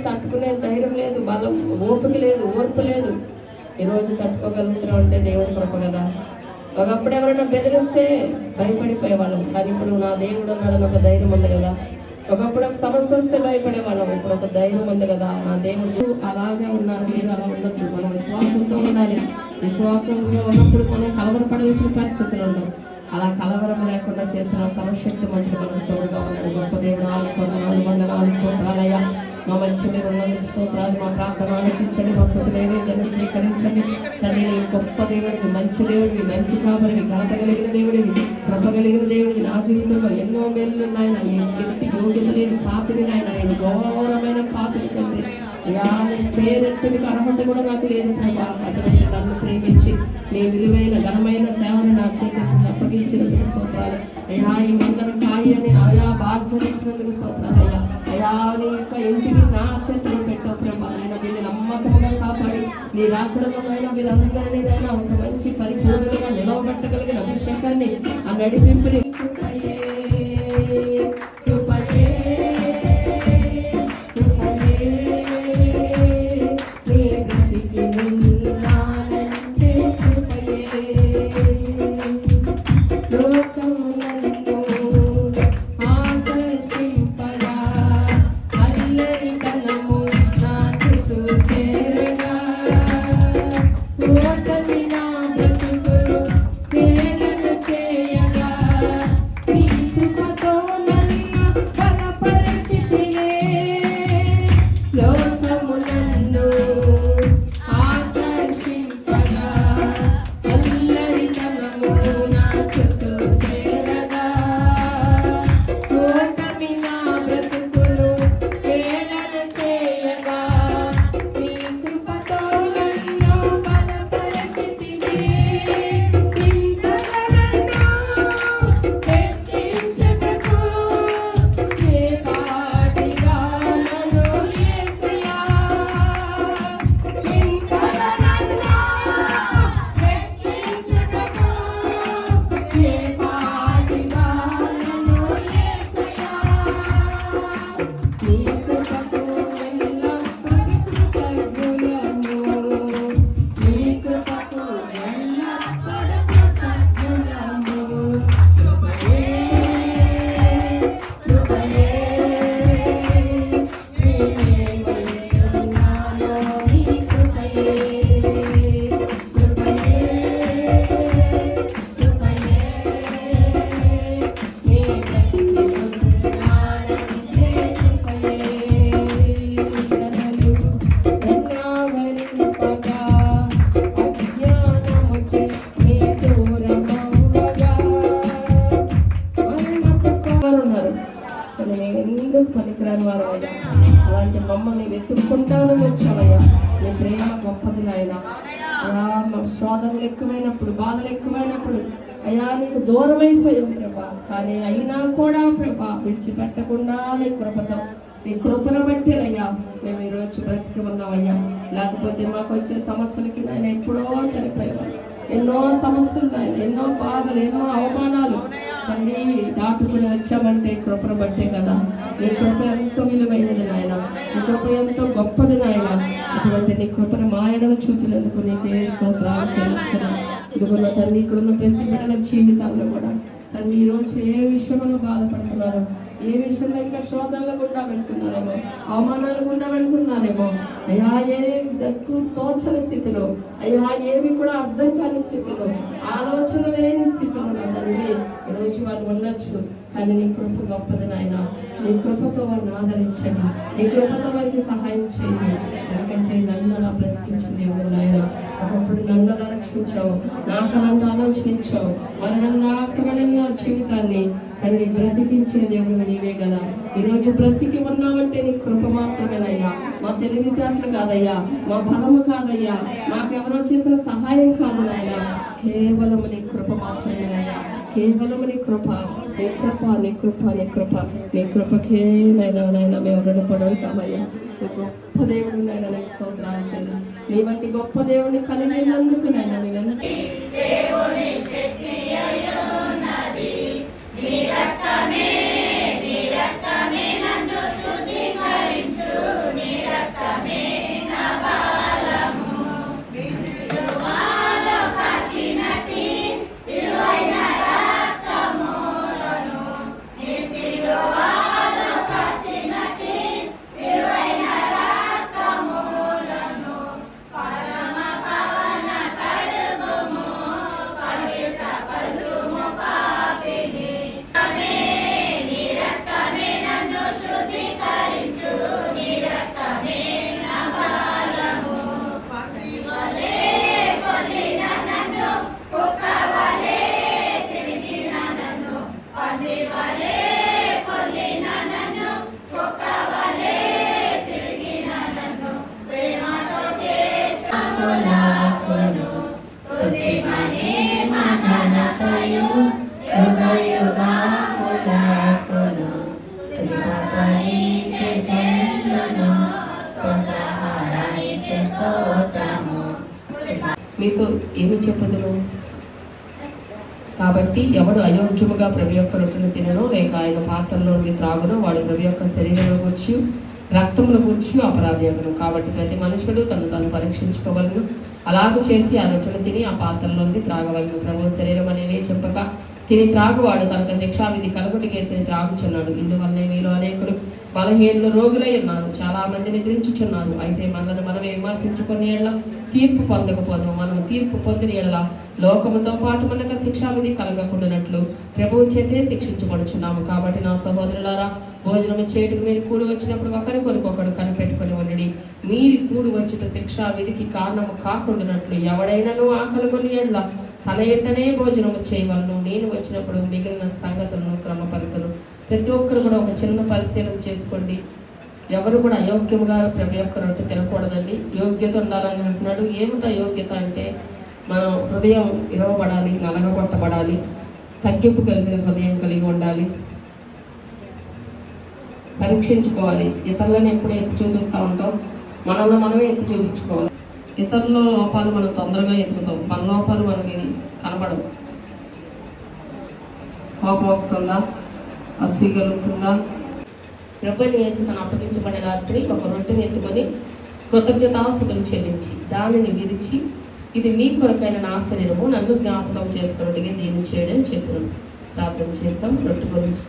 తట్టుకునే ధైర్యం లేదు, బలం, ఓపిక లేదు, ఓర్పు లేదు. ఈరోజు తట్టుకోగలుగుతున్నాం అంటే దేవుడి కృప కదా. ఒకప్పుడు ఎవరైనా బెదిరిస్తే భయపడిపోయేవాళ్ళం, కానీ ఇప్పుడు నా దేవుడు ఉన్నాడని ఒక ధైర్యం ఉంది కదా. ఒకప్పుడు ఒక సమస్య వస్తే భయపడేవాళ్ళం, ఇప్పుడు ఒక ధైర్యం ఉంది కదా. నా దేవుడు అలాగే ఉన్నారు, మీరు అలా ఉండొద్దు. మనం విశ్వాసంతో ఉండాలి. విశ్వాసంగా ఉన్నప్పుడు మనం కలవరపడాల్సిన పరిస్థితులు ఉండవు. అలా కలవరం లేకుండా చేసిన సర్వశక్తి మంత్రి మనకు తోడుగా ఉన్నాడు. గొప్ప దేవుడు ఆత్మనాలు వందనాలు స్తోత్రాలయ్యా. మా మంచి మీరు ఉన్నందుకు స్తోత్రాలు. మా ప్రార్థన ఆలకించండి, మా స్థుతులేవి జన స్వీకరించండి. తండ్రి గొప్ప దేవుడివి, మంచి దేవుడివి, మంచి కాబడివి, ఘనత కలిగిన దేవుడివి, కృప కలిగిన దేవుడివి. నా జీవితంలో ఎన్నో మేళ్ళు ఉన్నాయన. నేను వ్యక్తి యోగ్యత లేని పాపిని నాయన, నేను ఘోరమైన పాపిని తండ్రి. అయ్యా నేను పేరెత్తుడికి అర్హత కూడా నాకు లేదు ప్రభా. అటువంటి నన్ను ప్రేమించి నీ విలువైన ఘనమైన సేవను నా చేతికి అప్పగించినందుకు స్తోత్రాలు అయ్యా. ఈ మందరం కాయి అని అయా బాధ్యతించినందుకు స్తోత్రాలు అయ్యా. అయా నీ యొక్క ఇంటిని నా చేతిలో పెట్టావు ప్రభా. ఆయన దీన్ని నమ్మకంగా కాపాడి నీ రాకడలోనైనా వీరందరినీదైనా ఒక మంచి పరిపూర్ణంగా నిలవబెట్టగలిగిన అభిషేకాన్ని ఆ నడిపింపుని పనికిరాని వారు అయ్యా. అలాంటి మమ్మల్ని వెతుక్కుంటాను వచ్చావయ్యా. నీ ప్రేమ గొప్పది నాయన. అయ్యా మా శోధనలు ఎక్కువైనప్పుడు, బాధలు ఎక్కువైనప్పుడు అయ్యా నీకు దూరం అయిపోయాం ప్రభా. కానీ అయినా కూడా ప్రభా విడిచిపెట్టకుండా నీ కృపతో, నీ కృపను బట్టేనయ్యా మేము ఈరోజు బ్రతికి ఉన్నామయ్యా. లేకపోతే మాకు వచ్చే సమస్యలకి నేను ఎప్పుడో చనిపోయేవాళ్ళు. ఎన్నో సమస్యలు నాయన, ఎన్నో బాధలు, ఎన్నో అవమానాలు అన్నీ దాటుకుని వచ్చామంటే కృపను బట్టే కదా. నీ కృప ఎంతో విలువైనది నాయన, నీ కృప ఎంతో గొప్పది నాయన. అటువంటి నీ కృపను మాయడను చూపినందుకు నీకే స్తోత్రాలు చెల్లిస్తున్నాను. ఇదిగోన్న తండ్రి ఇక్కడున్న ప్రతి బిడ్డల జీవితాల్లో కూడా తండ్రి ఈరోజు ఏ విషయంలో బాధపడుతున్నారు, ఏ విషయంలో ఇంకా శోధనలు గుండా వెళ్తున్నారేమో, అవమానాలు గుండా వెళ్తున్నారేమో అయ్యా, ఏ దక్కు తోచని స్థితిలో అయ్యా, ఏవి కూడా అర్థం కాని స్థితిలో, ఆలోచన లేని స్థితిలో తండ్రి ఈరోజు వారు ఉండొచ్చు. కానీ నీ కృప గొప్పది నాయన. నీ కృపతో వారిని ఆదరించండి, నీ కృపతో వారికి సహాయం చేయండి. ఎందుకంటే నన్ను అలా బ్రతికించింది ఎవరు నాయన. ఒకప్పుడు నన్ను అలా రక్షించావు, నాకు అలాంటి ఆలోచించావు. మరణం దాకా వెళ్ళిన జీవితాన్ని తండ్రి బ్రతికించిన దేవుడు నీవే కదా. ఈరోజు బ్రతికి ఉన్నామంటే నీ కృప మాత్రమేనయ్యా. మా తెలివితేటలు కాదయ్యా, మా బలము కాదయ్యా, మాకెవరో చేసిన సహాయం కాదు నాయన. కేవలం నీ కృప మాత్రమేనయ్యా. కేవలం నీ కృప, నీ కృప, నీ కృప, నీ కృప, నీ కృపకే నైనా మేము రుణపడి ఉంటామయ్యా. నీ గొప్ప దేవుడు నైనా నీకు స్తోత్రాలు చెల్లి. నీ వంటి గొప్ప దేవుడిని కలిగినందుకు నైనా నీ రక్తమే నన్ను శుద్ధీకరించు. మీతో ఏమి చెప్పదును? కాబట్టి ఎవడు అయోగ్యముగా ప్రభు యొక్క రొట్టెను తిననో లేక ఆయన పాత్రలోని త్రాగునో వాడు ప్రభు యొక్క శరీరంలో కూర్చి రక్తమును కూర్చి అపరాధి అగును. కాబట్టి ప్రతి మనుషుడు తను తాను పరీక్షించుకోవలను, అలాగూ చేసి ఆ రొట్టెను తిని ఆ పాత్రలోని త్రాగవలను. ప్రభు శరీరం అనేవి చెప్పక తిని త్రాగువాడు తనకు శిక్షావిధి కలుగుటికే తిని త్రాగుచున్నాడు. ఇందువల్లనే మీలో అనేకులు బలహీనులు రోగులై ఉన్నారు, చాలా మంది నిద్రించుచున్నారు. అయితే మనల్ని మనమే విమర్శించుకుని ఎడల తీర్పు పొందకపోదు. మనం తీర్పు పొందిన ఎడల లోకముతో పాటు మనకు శిక్షావిధి కలగకుండానట్లు ప్రభువు చేతే శిక్షించబడుచున్నాము. కాబట్టి నా సహోదరులారా, భోజనం చేయటకు మీరు కూడి వచ్చినప్పుడు ఒకరికొకరు కనిపెట్టుకుని ఉండి, మీరు కూడి వచ్చిన శిక్షా విధికి కారణము కాకుండానట్లు ఎవడైనాను ఆకలి కొని ఎడల తన ఎంటనే భోజనము చేయవలను. నేను వచ్చినప్పుడు మిగిలిన సంగతులను క్రమపరితను. ప్రతి ఒక్కరు కూడా ఒక చిన్న పరిశీలన చేసుకోండి. ఎవరు కూడా అయోగ్యముగా ప్రభు యొక్క రొట్టె తినకూడదండి. యోగ్యత ఉండాలని అంటున్నాడు. ఏమిటా యోగ్యత అంటే మనం హృదయం ఇరవబడాలి, నలగగొట్టబడాలి, తగ్గింపు కలిగిన హృదయం కలిగి ఉండాలి, పరీక్షించుకోవాలి. ఇతరులను ఎప్పుడు ఎత్తి చూపిస్తూ ఉంటాం, మనల్ని మనమే ఎత్తి చూపించుకోవాలి. ఇతరుల లోపాలు మనం తొందరగా ఎత్తుకుతాం, మన లోపాలు మనకి కనబడవు. కోపం వస్తుందా, అసూయ కలుగుతుందా? ప్రభువుని యేసు తను అప్పగించబడిన రాత్రి ఒక రొట్టెని ఎత్తుకొని కృతజ్ఞతాస్తుతులు చెల్లించి దానిని విరిచి, ఇది మీ కొరకైన నా శరీరము, నన్ను జ్ఞాపకం చేసుకున్నట్టుగా దీన్ని చేయడం చెప్పాను. ప్రార్థన చేద్దాం రొట్టె గురించి.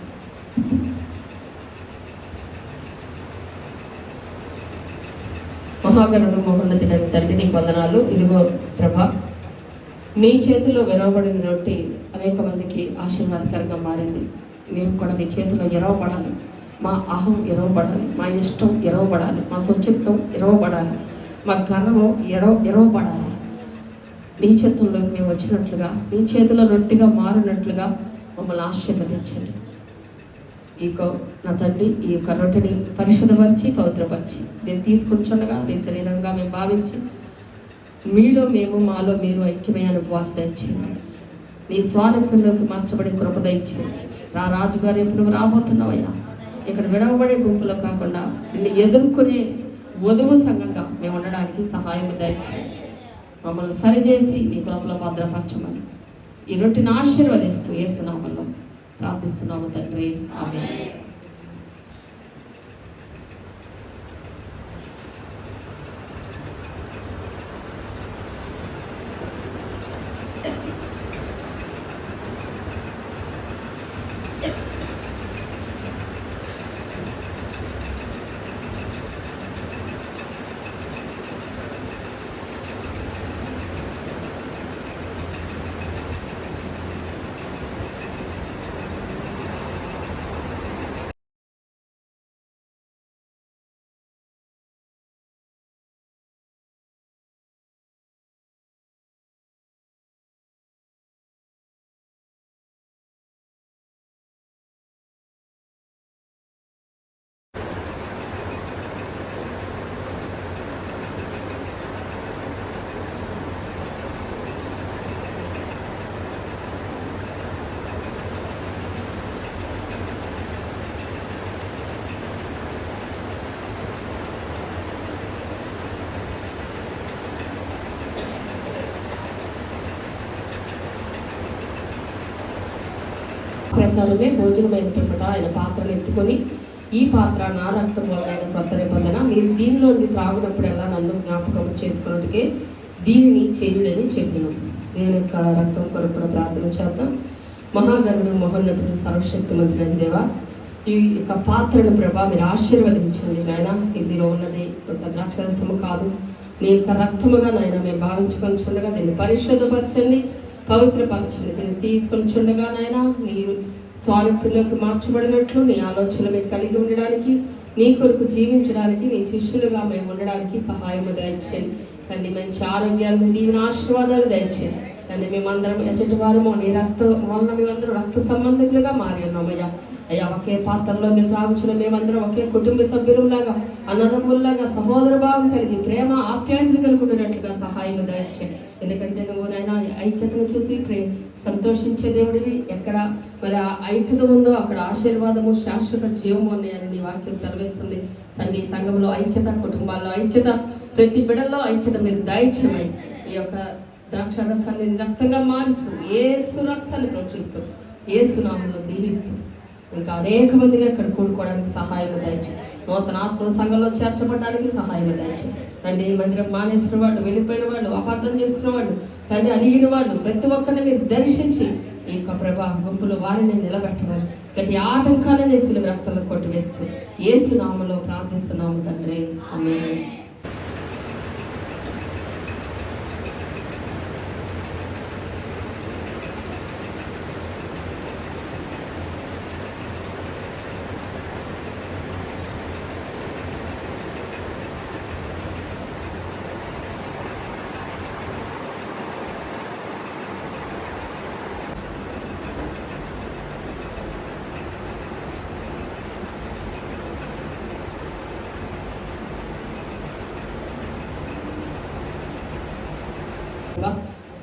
మహాగణుడు మహోన్నతుడైన తండ్రి, నీకు వందనాలు. ఇదిగో ప్రభా, నీ చేతిలో విరవబడిన రొట్టె అనేక మందికి ఆశీర్వాదకరంగా మారింది. మేము కూడా నీ చేతిలో ఎరవబడాలి. మా అహం ఎరవబడాలి, మా ఇష్టం ఎరవబడాలి, మా స్వచ్ఛత్వం ఎరవబడాలి, మా గర్వం ఎరవబడాలి. నీ చేతుల్లోకి మేము వచ్చినట్లుగా, నీ చేతిలో రొట్టెగా మారినట్లుగా మమ్మల్ని ఆశీర్వదించండి. నా తండ్రి, ఈ యొక్క రొట్టెని పరిశుద్ధపరిచి పవిత్రపరిచి నేను తీసుకుంటుండగా నీ శరీరంగా మేము భావించి మీలో మేము మాలో మీరు ఐక్యమైన అనుభవాలు దయచేయండి. నీ స్వారూప్యంలోకి మార్చబడే కృప దయచేయండి. రాజుగారు ఎప్పుడు రాబోతున్నావయ్యా, ఇక్కడ విడవబడే గుంపులో కాకుండా నిన్ను ఎదుర్కొనే వధువు సంఘంగా మేము ఉండడానికి సహాయం దయచేయండి. మమ్మల్ని సరిచేసి నీ కృపలో భద్రపరచమని ఈ రొట్టెని ఆశీర్వదిస్తూ యేసు నామములో ప్రార్థిస్తున్నాము తండ్రి, ఆమేన్. ప్రకారమే భోజనమైన పిమ్మట ఆయన పాత్రను ఎత్తుకొని, ఈ పాత్ర నా రక్తం వల్ల ఆయన క్రొత్త నిబంధన, మీరు దీనిలోని త్రాగునప్పుడల్లా నన్ను జ్ఞాపకం చేసుకున్నట్టుకే దీనిని చేయుడని చెప్పిన. దేవుని యొక్క రక్తం కొరకు కూడా ప్రార్థన చేద్దాం. మహాగణుడు మహోన్నతుడు సర్వశక్తిమంతుడైన దేవా, ఈ యొక్క పాత్రను ప్రభా మీరు ఆశీర్వదించండి నాయన. ఇందులో ఉన్నది ఒక ద్రాక్షరసము కాదు, నీ యొక్క రక్తముగా నాయన మేము భావించుకొని చూడగా దీన్ని పరిశుద్ధపరచండి, పవిత్రపరచండి. దీన్ని తీసుకొని చూడగా నాయన నీ స్వారూప్యంలోకి మార్చబడినట్లు నీ ఆలోచనలు మేము కలిగి ఉండడానికి, నీ కొరకు జీవించడానికి, నీ శిష్యులుగా మేము ఉండడానికి సహాయం దయచేయండి తండ్రి. మంచి ఆరోగ్యాలను దీవెన ఆశీర్వాదాలు దయచేయండి తండ్రి. మేమందరం ఎచ్చటి వారము నీ రక్తం వలన మేమందరం రక్త సంబంధికులుగా మారి ఉన్నామయ్యా. అయ్యా, ఒకే పాత్రలో మేము త్రాగుచున్న మేమందరం ఒకే కుటుంబ సభ్యులంలాగా, అన్నదమ్ముల్లాగా సహోదర భావం కలిగి ప్రేమ ఆప్యాయతలు కలిగి ఉండేటట్లుగా సహాయం దయచేయండి. ఎందుకంటే నువ్వు నాయన ఐక్యతను చూసి సంతోషించే దేవుడివి. ఎక్కడ మరి ఆ ఐక్యత ఉందో అక్కడ ఆశీర్వాదము, శాశ్వత జీవము ఉన్నాయని నీ వాక్యం సెలవిస్తుంది తండ్రి. సంఘంలో ఐక్యత, కుటుంబాల్లో ఐక్యత, ప్రతి బిడల్లో ఐక్యత మీరు దయచేయమని ఈ యొక్క ద్రాక్ష రసాన్ని రక్తంగా మారుస్తూ యేసు రక్తాన్ని ప్రోక్షిస్తూ యేసు నామములో దీవిస్తూ ఇంకా అనేక మందిగా ఇక్కడ కూడుకోవడానికి సహాయం దయచి నూతన ఆత్మల సంఘంలో చేర్చబడడానికి సహాయం దయచి తండ్రి ఈ మందిరం మానేసిన వాళ్ళు, వెళ్ళిపోయిన వాళ్ళు, అపార్థం చేసుకున్న వాళ్ళు, తండ్రి అలిగిన వాళ్ళు ప్రతి ఒక్కరిని మీరు దర్శించి ఈ యొక్క ప్రభా గుంపులో వారిని నిలబెట్టమని ప్రతి ఆటంకాన్ని సిలువ రక్తంలో కొట్టివేస్తూ యేసు నామములో ప్రార్థిస్తున్నాము తండ్రి. ఆమేన్.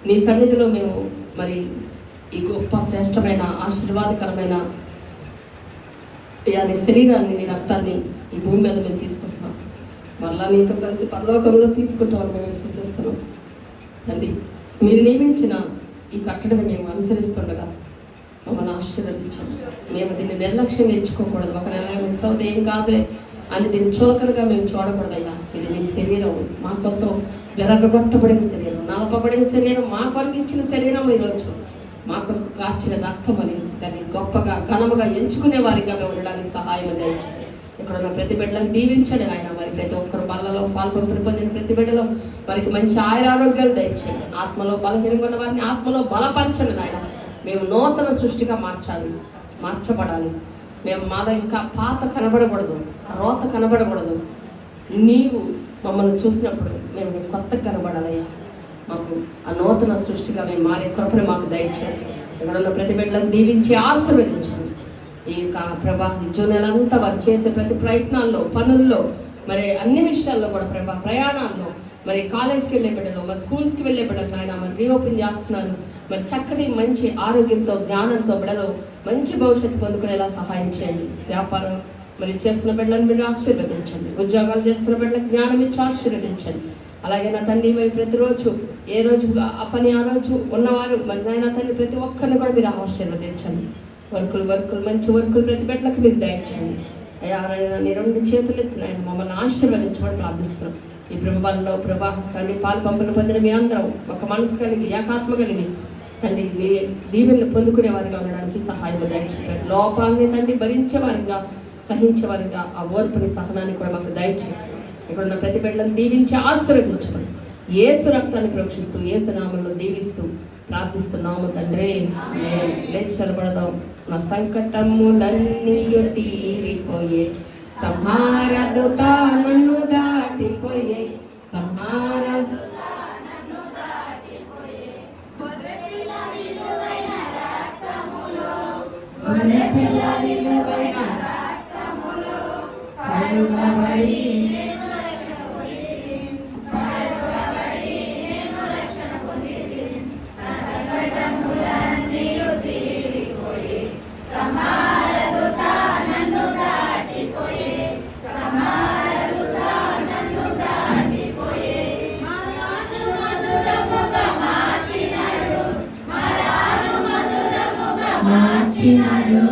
నీ సన్నిధిలో మేము మరి ఈ గొప్ప శ్రేష్టమైన ఆశీర్వాదకరమైన నీ శరీరాన్ని, నీ రక్తాన్ని ఈ భూమి మీద మేము తీసుకుంటున్నాం. మరలా నీతో కలిసి పరలోకంలో తీసుకుంటామని మేము విశ్వసిస్తున్నాం. తండ్రి మీరు నియమించిన ఈ కట్టడిని మేము అనుసరిస్తుండగా మమ్మల్ని ఆశీర్వదించాము. మేము దీన్ని నిర్లక్ష్యంగా ఎంచుకోకూడదు. ఒక నెల మిస్ అవుతే ఏం కాదులే అని దీన్ని చులకనగా మేము చూడకూడదయ్యా. ఇది నీ శరీరం, మా కోసం విరగొట్టబడిన శరీరం, నలపబడిన శరీరం, మా కొరకు ఇచ్చిన శరీరం ఈరోజు మా కొరకు కార్చిన రక్తం అని దాన్ని గొప్పగా ఘనముగా ఎంచుకునే వారిగా మేము ఉండడానికి సహాయం దయచి ఇక్కడ ఉన్న ప్రతి బిడ్డలను దీవించండి ఆయన. వారి ప్రతి ఒక్కరు బల్లలో పాల్పంపులు పొందిన ప్రతి బిడ్డలో వారికి మంచి ఆరోగ్యాలు దయచేయండి. ఆత్మలో బలహీనంగా ఉన్న వారిని ఆత్మలో బలపరచండి ఆయన. మేము నూతన సృష్టిగా మార్చబడాలి. మేము మాలో ఇంకా పాత కనబడకూడదు, రోత కనబడకూడదు. నీవు మమ్మల్ని చూసినప్పుడు మేము కొత్తగా కనబడాలయ్యా. మాకు ఆ నూతన సృష్టిగా మేము మారే కృపను మాకు దయచేయండి. ఇక్కడ ఉన్న ప్రతి బిడ్డలను దీవించి ఆశీర్వదించండి. ఈ యొక్క ప్రభా జూన్ నెలంతా వారు చేసే ప్రతి ప్రయత్నాల్లో, పనుల్లో, మరి అన్ని విషయాల్లో కూడా ప్రభా ప్రయాణాల్లో, మరి కాలేజ్కి వెళ్ళే బిడ్డలు, మరి స్కూల్స్కి వెళ్ళే బిడ్డలు ఆయన మరి రీఓపెన్ చేస్తున్నారు. మరి చక్కటి మంచి ఆరోగ్యంతో, జ్ఞానంతో బిడ్డలు మంచి భవిష్యత్తు పొందుకునేలా సహాయం చేయండి. వ్యాపారం మరి చేస్తున్న బిడ్డలను మీరు ఆశీర్వదించండి. ఉద్యోగాలు చేస్తున్న బిడ్డలకు జ్ఞానం ఇచ్చి ఆశీర్వదించండి. అలాగే నా తండ్రి మరి ప్రతిరోజు ఏ రోజు ఆ పని ఆ రోజు ఉన్నవారు మరి నాయన తండ్రి ప్రతి ఒక్కరిని కూడా మీరు ఆశీర్వదించండి. వర్కులు మంచి వర్కులు ప్రతి బిడ్డలకు మీరు దయచేయండి అయ్యా. నీ రెండు చేతులు ఎత్తిన ఆయన మమ్మల్ని ఆశీర్వదించమని ప్రార్థిస్తున్నాం. ఈ ప్రభుత్వంలో ప్రభా తండ్రి పాలు పంపులు పొందిన మీ అందరం ఒక మనసు కలిగి, ఏకాత్మ కలిగి తండ్రి దీవెనలు పొందుకునే వారిగా ఉండడానికి సహాయం దయచేయండి. లోపాలని తండ్రి భరించేవారిగా, సహించేవారిగా ఆ ఓర్పుని, సహనాన్ని కూడా మాకు దయచేయండి. ఇక్కడ ఉన్న ప్రతి బిడ్డలను దీవించి ఆశీర్వదించమని యేసు రక్తాన్ని ప్రోక్షిస్తూ యేసు నామములో దీవిస్తూ ప్రార్థిస్తున్నాము తండ్రి. లేచి నిలబడదాం. నా సంకటములన్నీ తీరిపోయే సంహారదుత నన్ను దాటిపోయే మార్చినాడు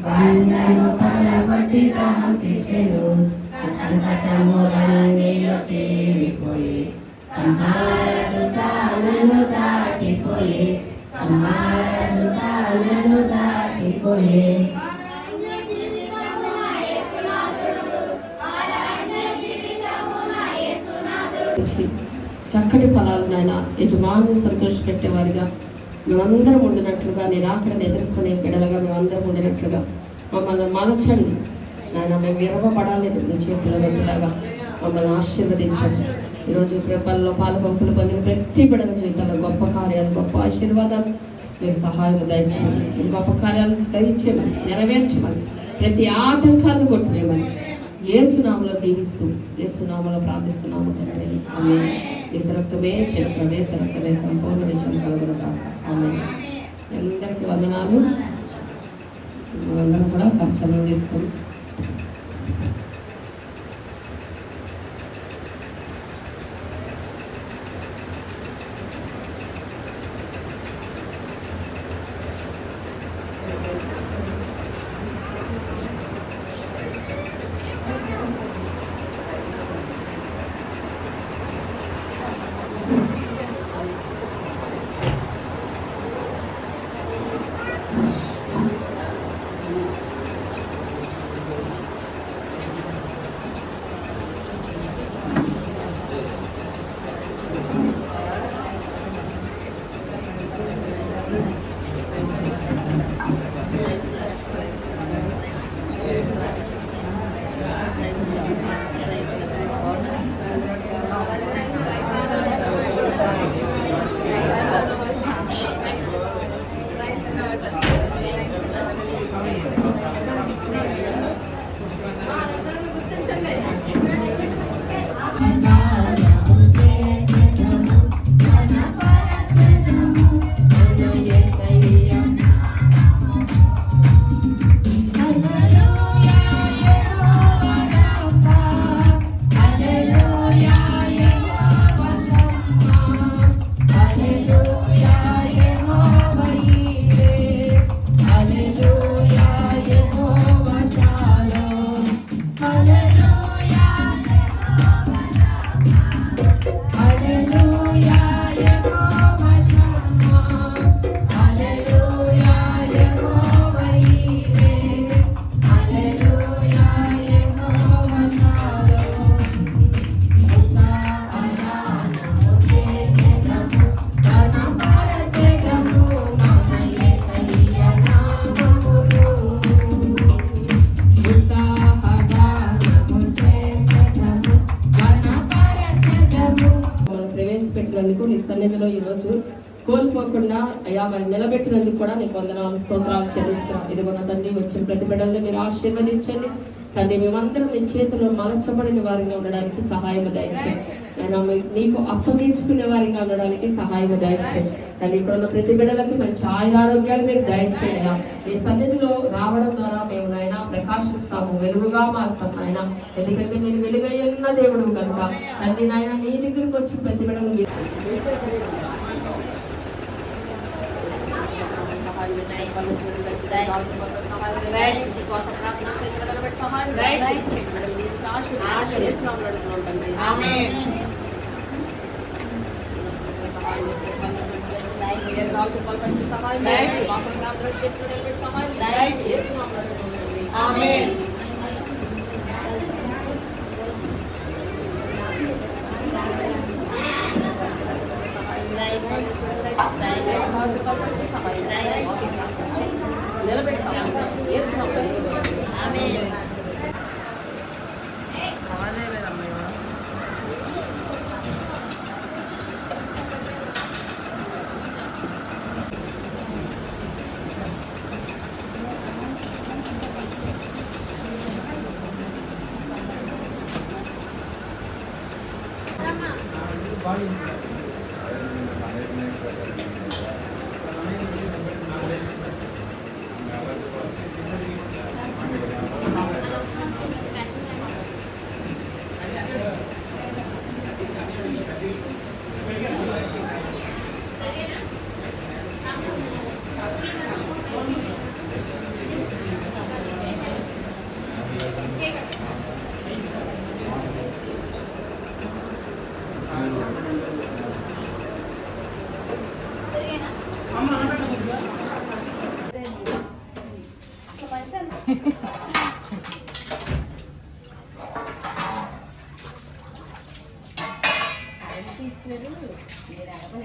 బండను పగబట్టి దాంపించెను. సంకటములన్నీ తీరిపోయి సంహారదుతాలను దాటిపోయి చక్కటి ఫలాలు నాయన యజమాని సంతోషపెట్టేవారిగా మేమందరం ఉండినట్లుగా, నీ రాకడని ఎదుర్కొనే బిడలుగా మేమందరం ఉండినట్లుగా మమ్మల్ని మలచండి నాయన. మేము విరవబడాలి నీ చేతుల వెంటలాగా మమ్మల్ని ఆశీర్వదించండి. ఈరోజు ప్రభుత్వంలో పాలు పంపులు పొందిన ప్రతి బిడల జీవితంలో గొప్ప కార్యాలు, గొప్ప ఆశీర్వాదాలు మీరు సహాయం దయచేయండి. మీరు గొప్ప కార్యాలు దయచేయమని, నెరవేర్చమని, ప్రతి ఆటంకాలను కొట్టివేయమని యేసునామములో దీవిస్తూ యేసునామములో ప్రార్థిస్తున్నాము తండ్రి. ఆమేన్. యేసు రక్తమే చెప్పండి, యేసు రక్తమే సంపూర్ణ విజయం కలుగునుగాక. ఆమేన్. అందరికీ వందనాలు. అందరం కూడా ఖర్చులు తీసుకొని తప్పకుండా అయ్యా మరి నిలబెట్టినందుకు కూడా నీకు వందనాలు స్తోత్రాలు చెల్లిస్తున్నాం. ఇదిగో నా తండ్రి వచ్చిన ప్రతి బిడ్డల్ని మీరు ఆశీర్వదించండి తండ్రి. మేమందరం నీ చేతిలో మలచబడిన వారిగా ఉండడానికి సహాయం దయచేయండి. ఆయన నీకు అప్పగించుకునే వారిగా ఉండడానికి సహాయం దయచేయండి. కానీ ఇక్కడ ఉన్న ప్రతి బిడ్డలకి మంచి ఆరోగ్యాలు మీకు దయచేయండి. మీ సన్నిధిలో రావడం ద్వారా మేము నాయన ప్రకాశిస్తాము, వెలుగుగా మారుతాం నాయన. ఎందుకంటే మీరు వెలుగయ్యున్న దేవుడు కనుక తండ్రి నాయన నీ దగ్గరికి వచ్చి ప్రతి బిడ్డలు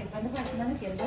ఇబ్బంది పడుతున్నాను కింద